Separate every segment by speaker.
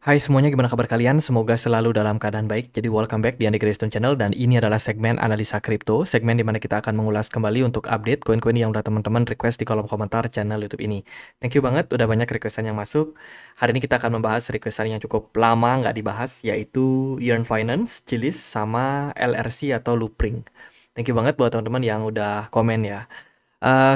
Speaker 1: Hai semuanya, gimana kabar kalian? Semoga selalu dalam keadaan baik. Jadi welcome back di Andy Greystone Channel dan ini adalah segmen analisa kripto, segmen di mana kita akan mengulas kembali untuk update koin-koin yang udah teman-teman request di kolom komentar channel YouTube ini. Thank you banget, udah banyak requestan yang masuk. Hari ini kita akan membahas requestan yang cukup lama nggak dibahas, yaitu Yearn Finance, Cilis, sama LRC atau Loopring. Thank you banget buat teman-teman yang udah komen ya.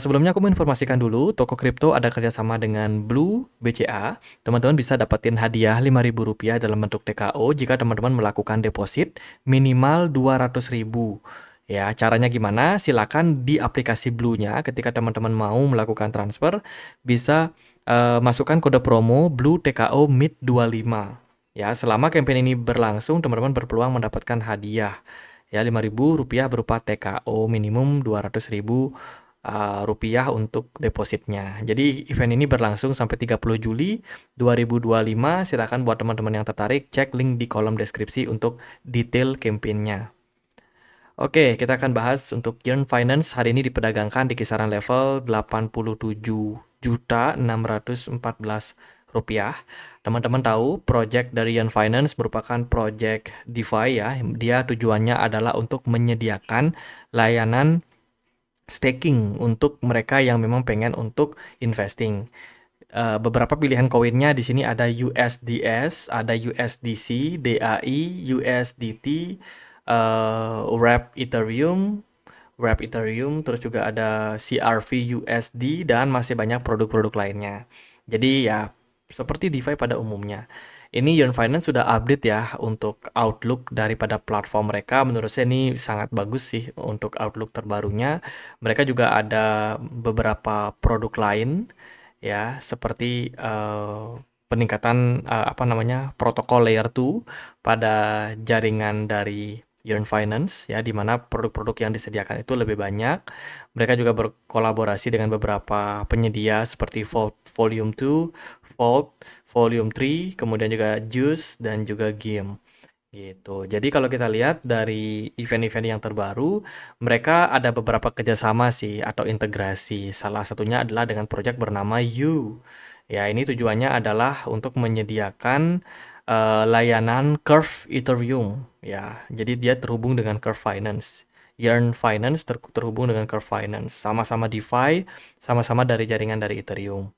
Speaker 1: Sebelumnya aku mau informasikan dulu, toko kripto ada kerjasama dengan Blue BCA. Teman-teman bisa dapetin hadiah Rp5.000 dalam bentuk TKO jika teman-teman melakukan deposit minimal 200.000. Ya, caranya gimana? Silakan di aplikasi Blue-nya ketika teman-teman mau melakukan transfer, bisa masukkan kode promo Blue TKO MID 25. Ya, selama campaign ini berlangsung, teman-teman berpeluang mendapatkan hadiah ya Rp5.000 berupa TKO minimum 200.000 rupiah untuk depositnya. Jadi event ini berlangsung sampai 30 Juli 2025. Silakan buat teman-teman yang tertarik cek link di kolom deskripsi untuk detail campaign-nya. Oke, kita akan bahas untuk Yearn Finance hari ini diperdagangkan di kisaran level 87.614 rupiah. Teman-teman tahu project dari Yearn Finance merupakan project DeFi ya. Dia tujuannya adalah untuk menyediakan layanan staking untuk mereka yang memang pengen untuk investing. Beberapa pilihan koinnya di sini ada USDS, ada USDC, DAI, USDT, Wrap Ethereum, terus juga ada CRV USD dan masih banyak produk-produk lainnya. Jadi ya seperti DeFi pada umumnya. Ini Yearn Finance sudah update ya untuk outlook daripada platform mereka. Menurut saya ini sangat bagus sih untuk outlook terbarunya. Mereka juga ada beberapa produk lain ya seperti peningkatan protokol layer 2 pada jaringan dari Yearn Finance ya, di mana produk-produk yang disediakan itu lebih banyak. Mereka juga berkolaborasi dengan beberapa penyedia seperti Vault Volume 2, Vault Volume 3, kemudian juga Juice dan juga Game gitu. Jadi kalau kita lihat dari event-event yang terbaru, mereka ada beberapa kerjasama sih atau integrasi. Salah satunya adalah dengan proyek bernama You. Ya, ini tujuannya adalah untuk menyediakan layanan Curve Ethereum. Ya, jadi dia terhubung dengan Curve Finance. Yearn Finance terhubung dengan Curve Finance. Sama-sama DeFi, sama-sama dari jaringan dari Ethereum.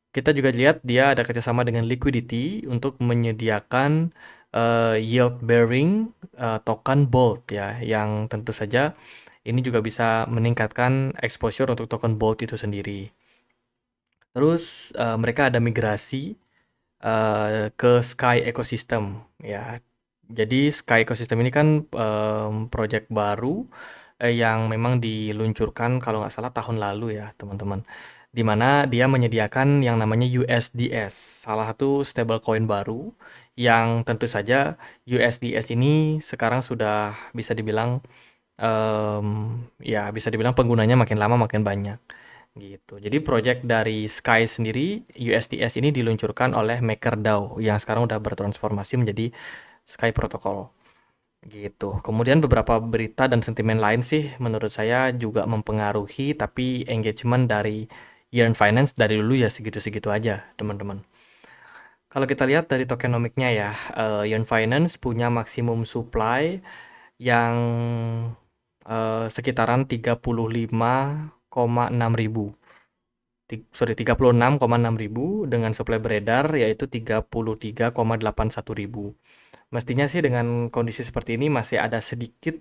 Speaker 1: Kita juga lihat dia ada kerjasama dengan Liquidity untuk menyediakan yield bearing token Bolt ya, yang tentu saja ini juga bisa meningkatkan exposure untuk token Bolt itu sendiri. Terus mereka ada migrasi ke Sky Ecosystem ya. Jadi Sky Ecosystem ini kan project baru yang memang diluncurkan kalau nggak salah tahun lalu ya teman-teman, di mana dia menyediakan yang namanya USDS, salah satu stablecoin baru yang tentu saja USDS ini sekarang sudah bisa dibilang ya bisa dibilang penggunanya makin lama makin banyak gitu. Jadi project dari Sky sendiri USDS ini diluncurkan oleh MakerDAO yang sekarang udah bertransformasi menjadi Sky Protocol gitu. Kemudian beberapa berita dan sentimen lain sih menurut saya juga mempengaruhi, tapi engagement dari Yearn Finance dari dulu ya segitu-segitu aja, teman-teman. Kalau kita lihat dari tokenomiknya ya, Yearn Finance punya maksimum supply yang sekitaran 36,6 ribu. 36,6 ribu dengan supply beredar yaitu 33,81 ribu. Mestinya sih dengan kondisi seperti ini masih ada sedikit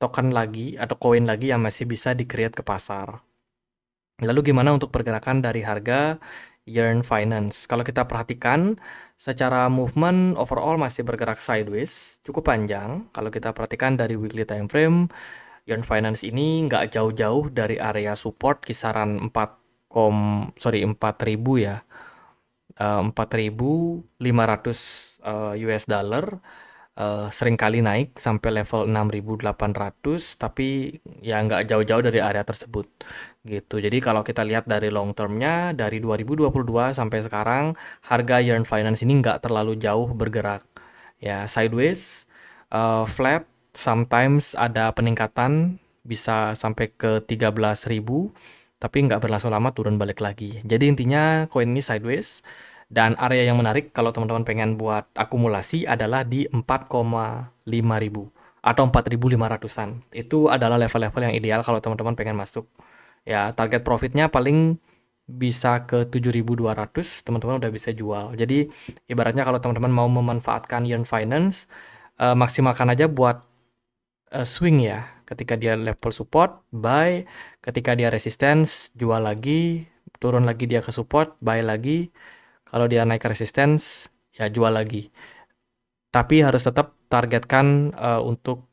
Speaker 1: token lagi atau koin lagi yang masih bisa di-create ke pasar. Lalu gimana untuk pergerakan dari harga Yearn Finance? Kalau kita perhatikan secara movement overall masih bergerak sideways, cukup panjang. Kalau kita perhatikan dari weekly time frame, Yearn Finance ini nggak jauh-jauh dari area support kisaran 4.000 ya. 4.500 US dollar, seringkali naik sampai level 6.800, tapi ya nggak jauh-jauh dari area tersebut gitu. Jadi kalau kita lihat dari long termnya dari 2022 sampai sekarang, harga Yearn Finance ini nggak terlalu jauh bergerak ya, sideways, flat, sometimes ada peningkatan bisa sampai ke 13.000, tapi nggak berlangsung lama turun balik lagi. Jadi intinya koin ini sideways Dan area yang menarik kalau teman-teman pengen buat akumulasi adalah di 4,5 ribu atau 4.500-an. Itu adalah level-level yang ideal kalau teman-teman pengen masuk. Ya, target profitnya paling bisa ke 7.200, teman-teman udah bisa jual. Jadi, ibaratnya kalau teman-teman mau memanfaatkan Yearn Finance, maksimalkan aja buat swing ya. Ketika dia level support, buy. Ketika dia resistance, jual lagi. Turun lagi dia ke support, buy lagi. Kalau dia naik resistance, ya jual lagi. Tapi harus tetap targetkan untuk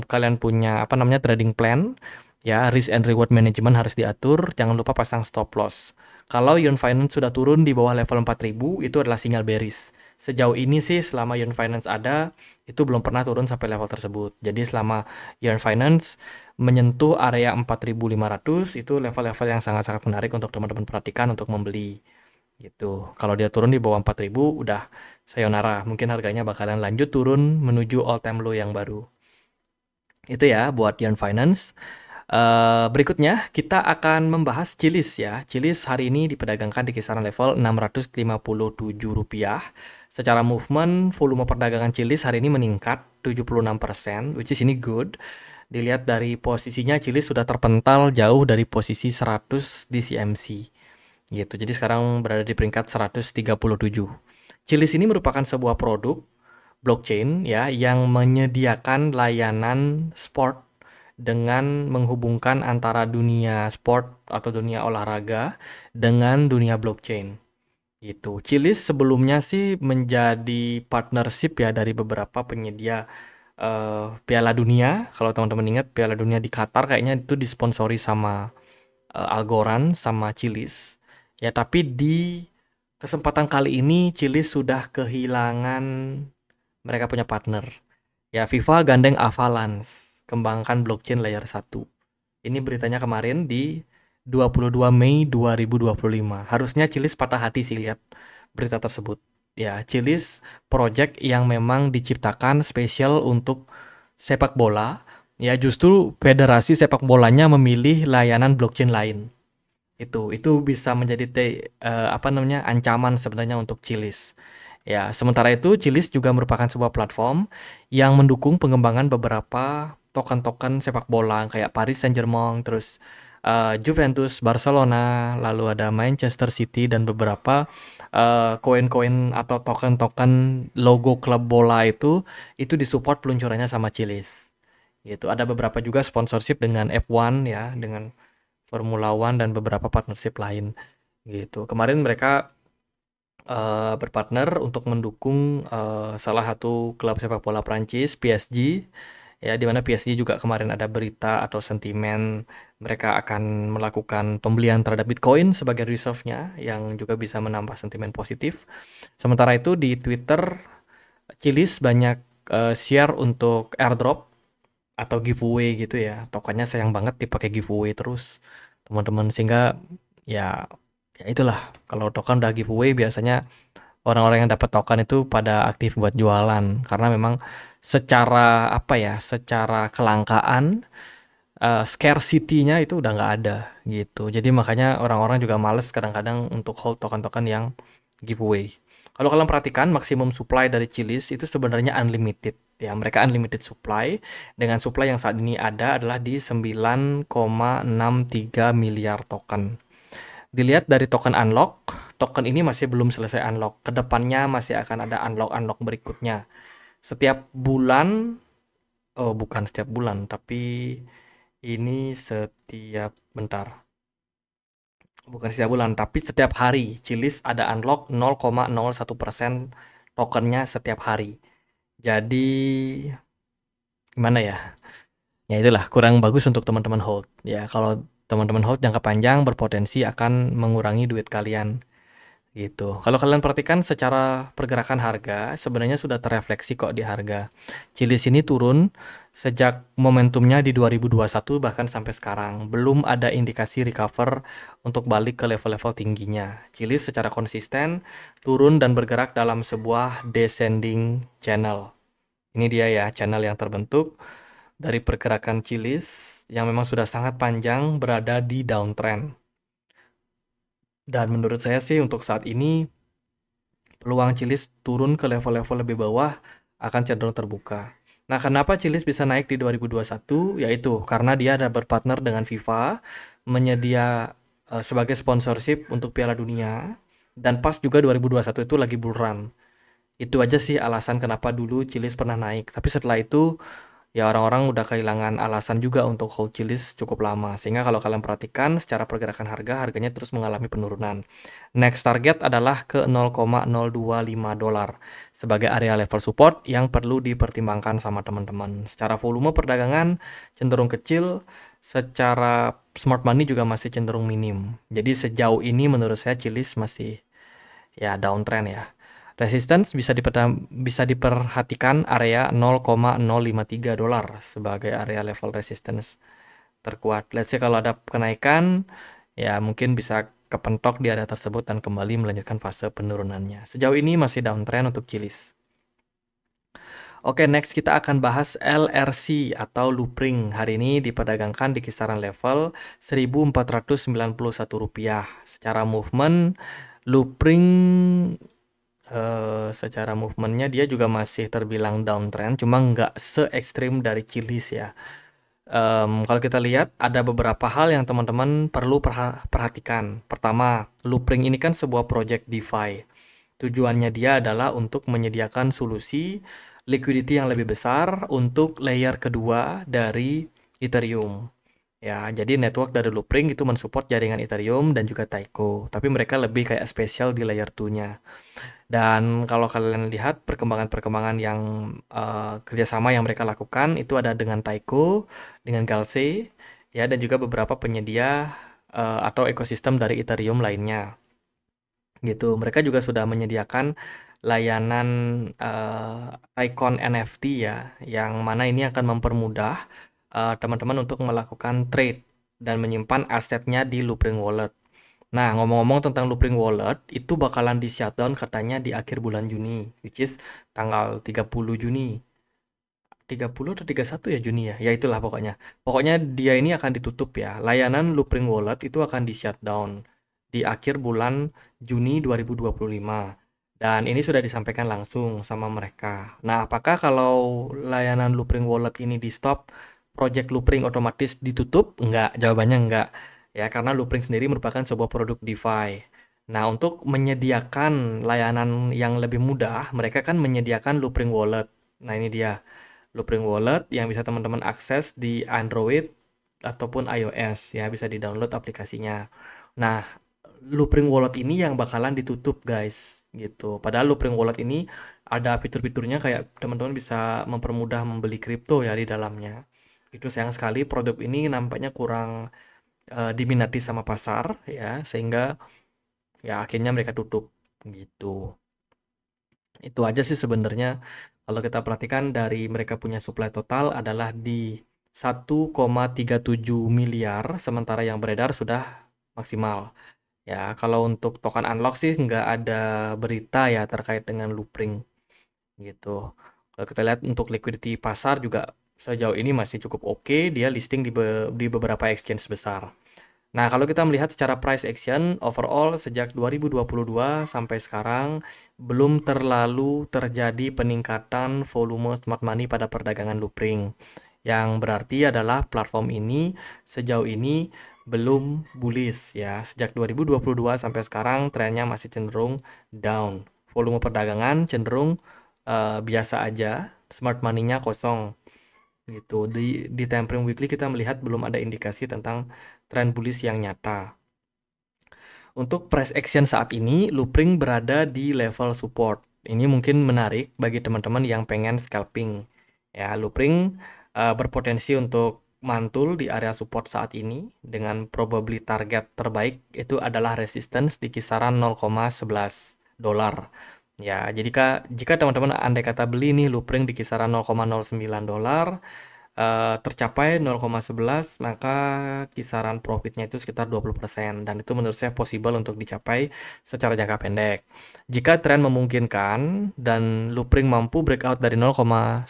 Speaker 1: kalian punya apa namanya trading plan, ya risk and reward management harus diatur. Jangan lupa pasang stop loss. Kalau Yearn Finance sudah turun di bawah level 4.000, itu adalah sinyal bearish. Sejauh ini sih selama Yearn Finance ada, itu belum pernah turun sampai level tersebut. Jadi selama Yearn Finance menyentuh area 4.500, itu level-level yang sangat-sangat menarik untuk teman-teman perhatikan untuk membeli gitu. Kalau dia turun di bawah 4.000 udah sayonara, mungkin harganya bakalan lanjut turun menuju all time low yang baru. Itu ya buat Yearn Finance. Berikutnya kita akan membahas Cilis ya. Cilis hari ini diperdagangkan di kisaran level Rp657. Secara movement, volume perdagangan Cilis hari ini meningkat 76%, which is ini good. Dilihat dari posisinya, Cilis sudah terpental jauh dari posisi 100 di CMC. Gitu. Jadi sekarang berada di peringkat 137. Cilis ini merupakan sebuah produk blockchain ya yang menyediakan layanan sport dengan menghubungkan antara dunia sport atau dunia olahraga dengan dunia blockchain. Gitu. Cilis sebelumnya sih menjadi partnership ya dari beberapa penyedia Piala Dunia. Kalau teman-teman ingat Piala Dunia di Qatar kayaknya itu disponsori sama Algorand sama Cilis. Ya, tapi di kesempatan kali ini Cilis sudah kehilangan mereka punya partner. Ya, FIFA gandeng Avalanche, kembangkan blockchain layer 1. Ini beritanya kemarin di 22 Mei 2025. Harusnya Cilis patah hati sih lihat berita tersebut. Ya, Cilis project yang memang diciptakan spesial untuk sepak bola. Ya, justru federasi sepak bolanya memilih layanan blockchain lain. Itu bisa menjadi apa namanya ancaman sebenarnya untuk Cilis. Ya, sementara itu Cilis juga merupakan sebuah platform yang mendukung pengembangan beberapa token-token sepak bola kayak Paris Saint-Germain, terus Juventus, Barcelona, lalu ada Manchester City dan beberapa koin-koin atau token-token logo klub bola itu disupport peluncurannya sama Cilis. Gitu. Ada beberapa juga sponsorship dengan F1 ya, dengan Formula One dan beberapa partnership lain gitu. Kemarin mereka berpartner untuk mendukung salah satu klub sepak bola Prancis, PSG, ya di mana PSG juga kemarin ada berita atau sentimen mereka akan melakukan pembelian terhadap Bitcoin sebagai reserve-nya yang juga bisa menambah sentimen positif. Sementara itu di Twitter, Cilis banyak share untuk airdrop atau giveaway gitu ya. Tokennya sayang banget dipakai giveaway terus teman-teman, sehingga ya ya itulah, kalau token udah giveaway biasanya orang-orang yang dapat token itu pada aktif buat jualan karena memang secara apa ya, secara kelangkaan scarcity-nya itu udah nggak ada gitu. Jadi makanya orang-orang juga males kadang-kadang untuk hold token-token yang giveaway. Kalau kalian perhatikan maksimum supply dari Cilis itu sebenarnya unlimited. Ya, mereka unlimited supply dengan supply yang saat ini ada adalah di 9,63 miliar token. Dilihat dari token unlock, token ini masih belum selesai unlock. Kedepannya masih akan ada unlock-unlock berikutnya. Setiap bulan, oh bukan setiap bulan, tapi ini setiap, bentar. Bukan setiap bulan, tapi setiap hari. Cilis ada unlock 0,01% tokennya setiap hari. Jadi, gimana ya? Ya itulah, kurang bagus untuk teman-teman hold. Ya, kalau teman-teman hold jangka panjang berpotensi akan mengurangi duit kalian. Gitu. Kalau kalian perhatikan secara pergerakan harga, sebenarnya sudah terefleksi kok di harga. Cilis ini turun sejak momentumnya di 2021 bahkan sampai sekarang. Belum ada indikasi recover untuk balik ke level-level tingginya. Cilis secara konsisten turun dan bergerak dalam sebuah descending channel. Ini dia ya, channel yang terbentuk dari pergerakan Cilis yang memang sudah sangat panjang berada di downtrend. Dan menurut saya sih untuk saat ini peluang Chiliz turun ke level-level lebih bawah akan cenderung terbuka. Nah, kenapa Chiliz bisa naik di 2021? Yaitu karena dia ada berpartner dengan FIFA, menyedia sebagai sponsorship untuk Piala Dunia, dan pas juga 2021 itu lagi bull run. Itu aja sih alasan kenapa dulu Chiliz pernah naik. Tapi setelah itu ya orang-orang udah kehilangan alasan juga untuk hold Chiliz cukup lama. Sehingga kalau kalian perhatikan secara pergerakan harga, harganya terus mengalami penurunan. Next target adalah ke 0,025 dolar sebagai area level support yang perlu dipertimbangkan sama teman-teman. Secara volume perdagangan cenderung kecil, secara smart money juga masih cenderung minim. Jadi sejauh ini menurut saya Chiliz masih ya downtrend ya. Resistance bisa diperhatikan area 0,053 dolar sebagai area level resistance terkuat. Let's say kalau ada kenaikan, ya mungkin bisa kepentok di area tersebut dan kembali melanjutkan fase penurunannya. Sejauh ini masih downtrend untuk Chiliz. Oke, next kita akan bahas LRC atau Loopring. Hari ini diperdagangkan di kisaran level Rp1.491. Secara movement, Loopring secara movementnya dia juga masih terbilang downtrend, cuma nggak se ekstrim dari Chiliz ya. Kalau kita lihat ada beberapa hal yang teman-teman perlu perhatikan. Pertama, Loopring ini kan sebuah project DeFi. Tujuannya dia adalah untuk menyediakan solusi liquidity yang lebih besar untuk layer kedua dari Ethereum. Ya, jadi network dari Loopring itu mensupport jaringan Ethereum dan juga Taiko. Tapi mereka lebih kayak spesial di layer 2-nya. Dan kalau kalian lihat perkembangan-perkembangan yang kerjasama yang mereka lakukan itu ada dengan Taiko, dengan Galce, ya, dan juga beberapa penyedia atau ekosistem dari Ethereum lainnya. Gitu. Mereka juga sudah menyediakan layanan Icon NFT ya, yang mana ini akan mempermudah teman-teman untuk melakukan trade dan menyimpan asetnya di Loopring Wallet. Nah, ngomong-ngomong tentang Loopring Wallet, itu bakalan di shutdown katanya di akhir bulan Juni, which is tanggal 30 Juni. 30 atau 31 ya Juni ya? Ya itulah pokoknya. Pokoknya dia ini akan ditutup ya. Layanan Loopring Wallet itu akan di shutdown di akhir bulan Juni 2025. Dan ini sudah disampaikan langsung sama mereka. Nah, apakah kalau layanan Loopring Wallet ini di stop, project Loopring otomatis ditutup? Enggak, jawabannya enggak. Ya, karena Loopring sendiri merupakan sebuah produk DeFi. Nah, untuk menyediakan layanan yang lebih mudah, mereka kan menyediakan Loopring Wallet. Nah, ini dia. Loopring Wallet yang bisa teman-teman akses di Android ataupun iOS ya, bisa di-download aplikasinya. Nah, Loopring Wallet ini yang bakalan ditutup guys gitu. Padahal Loopring Wallet ini ada fitur-fiturnya kayak teman-teman bisa mempermudah membeli kripto ya di dalamnya. Itu sayang sekali produk ini nampaknya kurang diminati sama pasar ya, sehingga ya akhirnya mereka tutup gitu. Itu aja sih sebenarnya. Kalau kita perhatikan dari mereka punya supply total adalah di 1,37 miliar, sementara yang beredar sudah maksimal. Ya, kalau untuk token unlock sih nggak ada berita ya terkait dengan Loopring gitu. Kalau kita lihat untuk liquidity pasar juga sejauh ini masih cukup oke, dia listing di beberapa exchange besar. Nah, kalau kita melihat secara price action, overall sejak 2022 sampai sekarang belum terlalu terjadi peningkatan volume smart money pada perdagangan Loopring. Yang berarti adalah platform ini sejauh ini belum bullish ya. Sejak 2022 sampai sekarang trennya masih cenderung down. Volume perdagangan cenderung biasa aja, smart money-nya kosong gitu. Di time frame weekly kita melihat belum ada indikasi tentang tren bullish yang nyata. Untuk price action saat ini, Loopring berada di level support. Ini mungkin menarik bagi teman-teman yang pengen scalping. Ya, Loopring berpotensi untuk mantul di area support saat ini dengan probability target terbaik itu adalah resistance di kisaran 0,11 dolar. Ya, jadi jika teman-teman andai kata beli nih Loopring di kisaran 0,09 dolar, tercapai 0,11, maka kisaran profitnya itu sekitar 20% dan itu menurut saya possible untuk dicapai secara jangka pendek. Jika tren memungkinkan dan Loopring mampu breakout dari 0,11,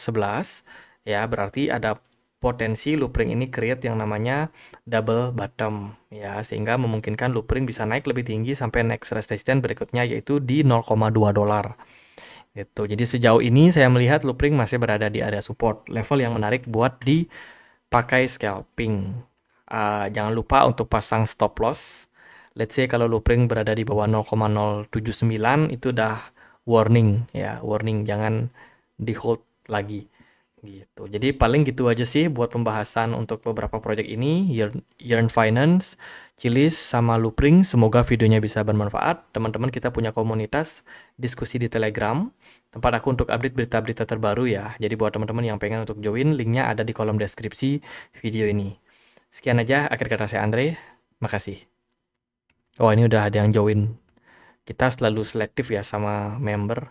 Speaker 1: ya berarti ada potensi Loopring ini create yang namanya double bottom ya, sehingga memungkinkan Loopring bisa naik lebih tinggi sampai next resistance berikutnya yaitu di $0,2 gitu. Jadi sejauh ini saya melihat Loopring masih berada di area support, level yang menarik buat dipakai scalping. Jangan lupa untuk pasang stop loss. Let's say kalau Loopring berada di bawah 0,079 itu udah warning ya, warning, jangan di hold lagi gitu. Jadi paling gitu aja sih buat pembahasan untuk beberapa proyek ini, Yearn Finance, Chiliz, sama Loopring. Semoga videonya bisa bermanfaat. Teman-teman, kita punya komunitas diskusi di Telegram, tempat aku untuk update berita-berita terbaru ya. Jadi buat teman-teman yang pengen untuk join, linknya ada di kolom deskripsi video ini. Sekian aja akhir kata saya Andre, makasih. Oh, ini udah ada yang join. Kita selalu selektif ya sama member.